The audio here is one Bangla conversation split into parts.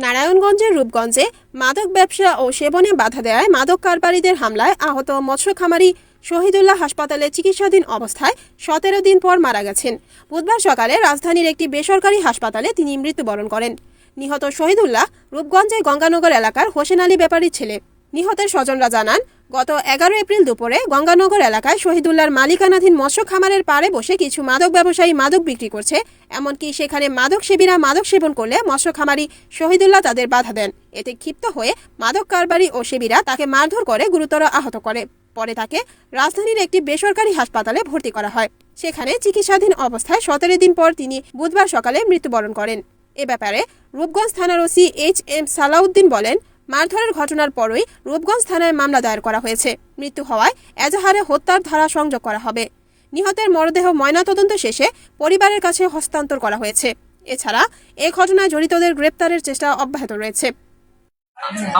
নারায়ণগঞ্জের রূপগঞ্জে মাদক ব্যবসা ও সেবনে বাধা দেওয়ায় মাদক কারবারিদের হামলায় আহত মৎস্য খামারি শহীদুল্লাহ হাসপাতালে চিকিৎসাধীন অবস্থায় 17 দিন পর মারা গেছেন। বুধবার সকালে রাজধানীর একটি বেসরকারি হাসপাতালে তিনি মৃত্যুবরণ করেন। নিহত শহীদুল্লাহ রূপগঞ্জে গঙ্গানগর এলাকার হোসেন আলী ব্যাপারীর ছেলে। নিহতের স্বজনরা জানান, গত 11 এপ্রিল দুপুরে গঙ্গানগর এলাকায় শহীদুল্লাহর মালিকানাধীন মৎস্য খামারের পাড়ে বসে কিছু মাদক ব্যবসায়ী মাদক বিক্রি করছে। এমনকি সেখানে মাদক সেবীরা মাদক সেবন করলে মৎস্য খামারি শহীদুল্লাহ তাদের বাধা দেন। এতে ক্ষিপ্ত হয়ে মাদক কারবারি ও সেবীরা তাকে মারধর করে গুরুতর আহত করে। পরে তাকে রাজধানীর একটি বেসরকারি হাসপাতালে ভর্তি করা হয়। সেখানে চিকিৎসাধীন অবস্থায় 17 দিন পর তিনি বুধবার সকালে মৃত্যুবরণ করেন। এ ব্যাপারে রূপগঞ্জ থানার ওসি এইচ.এম. সালাউদ্দিন বলেন, মারধরের ঘটনার পরই রূপগঞ্জ থানায় মামলা দায়ের করা হয়েছে। মৃত্যু হওয়ায় এজাহারে হত্যার ধারা সংযোগ করা হবে। নিহতের মরদেহ ময়নাতদন্ত শেষে পরিবারের কাছে হস্তান্তর করা হয়েছে। এছাড়া এ ঘটনায় জড়িতদের গ্রেপ্তারের চেষ্টা অব্যাহত রয়েছে।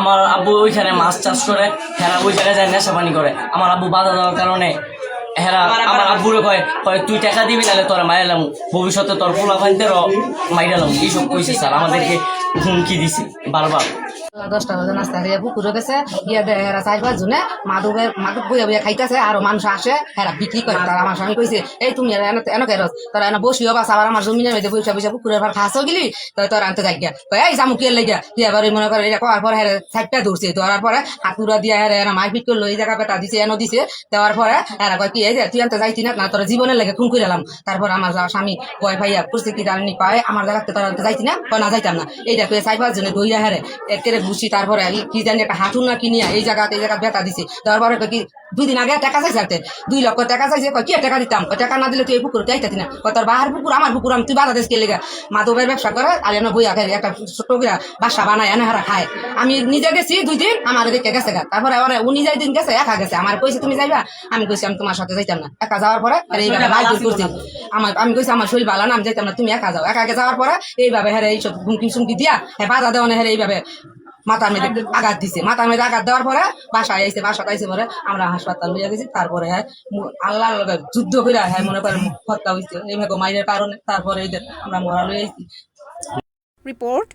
আমার আব্বু ওইখানে মাছ চাষ করে, হেরা ওই জায়গায় যায় নেশা পানি করে। আমার আব্বু বাধা দেওয়ার কারণে হেরা আমার আব্বুরে কয় তুই টাকা দিবি, নাহলে তোরা মাইরালাম, ভবিষ্যতে তোর পোলা পানিতেও মাইরালাম, এইসব কইছে স্যার। আমাদেরকে হুমকি দিছে বারবার। 10টা বাজে নাস্তা খেয়ে পুকুরে গেছে, গিয়ে এরা 4-5 জনে মাদক বইয়া বইয়া খাইতেছে। আর মানুষ আসে, এরা বিক্রি করে। তারা আমার স্বামী কইছে, এই তুমি এনে কেরস, তোরা এনে বসিও বাস, আবার আমার জমিনের মধ্যে বসে বসে পুকুরের পর খাসও গেলি, তোরা আনতে যাই গিয়া এই জামুকিয়ে লেগে দিয়ে এবার মনে করে এটা করার পরে সাইডটা ধরছে। ধরার পরে হাতুরা দিয়ে এরা মারপিট করলো, এই জায়গা পেটা দিছে, এনে দিছে। দেওয়ার পরে এরা কয় কি এই যে তুই আনতে যাইতি না, তোরা জীবনের লেগে খুন করে এলাম। তারপর আমার স্বামী কয় ভাইয়া করছে কি জানি পায়, আমার জায়গাতে তোরা আনতে যাইতি না, না যাইতাম না। এইটা কয়ে 4-5 জনে দইরা হেরে এর বুঝছি। তারপরে কি জানি একটা হাঁটুন না কিনিয়া এই জায়গা বেতা দিছে। তারপরে কি 2 দিন আগে টাকা চাইছে, 2 লক্ষ টাকা চাইছে। কি টাকা দিতাম, টাকা না দিলে তুই এই পুকুর যাইতাতি না। তোর বাহার পুকুর আমার পুকুর, আমি তুই বাধা দেশ কে লেগে মাদকের ব্যবসা করে। আর এনে বইয়া খাই একটা ছোট বাসা বানায় এনে হারা খায়। আমি নিজে গেছি 2 দিন, আমার দেখে গেছে গা। তারপরে উনি যাই দিন গেছে, একা গেছে। আমার কইছে তুমি যাইবা, আমি কইছি আমি তোমার সাথে যাইতাম না। একা যাওয়ার পরে এইভাবে বাইর করছি। আমি কইছি আমার শরীর ভালো না, আমি যাইতাম না, তুমি একা যাও। একা যাওয়ার পরে এইভাবে হ্যাঁ এইসব হুমকি সুমকি দিয়া বাধা দেওয়া হ্যাঁ এইভাবে মাথার মধ্যে আঘাত দিছে। মাথার মধ্যে আঘাত দেওয়ার পরে বাসায় আইসে, বাসায় আইসে পরে আমরা হাসপাতাল লইয়া গেছি। তারপরে হ্যাঁ আল্লাহ যুদ্ধ করে হ্যাঁ মনে করেন হত্যা হয়েছে এইভাবে মাইরের কারণে। তারপরে আমরা মরা লইয়া আইছি। রিপোর্ট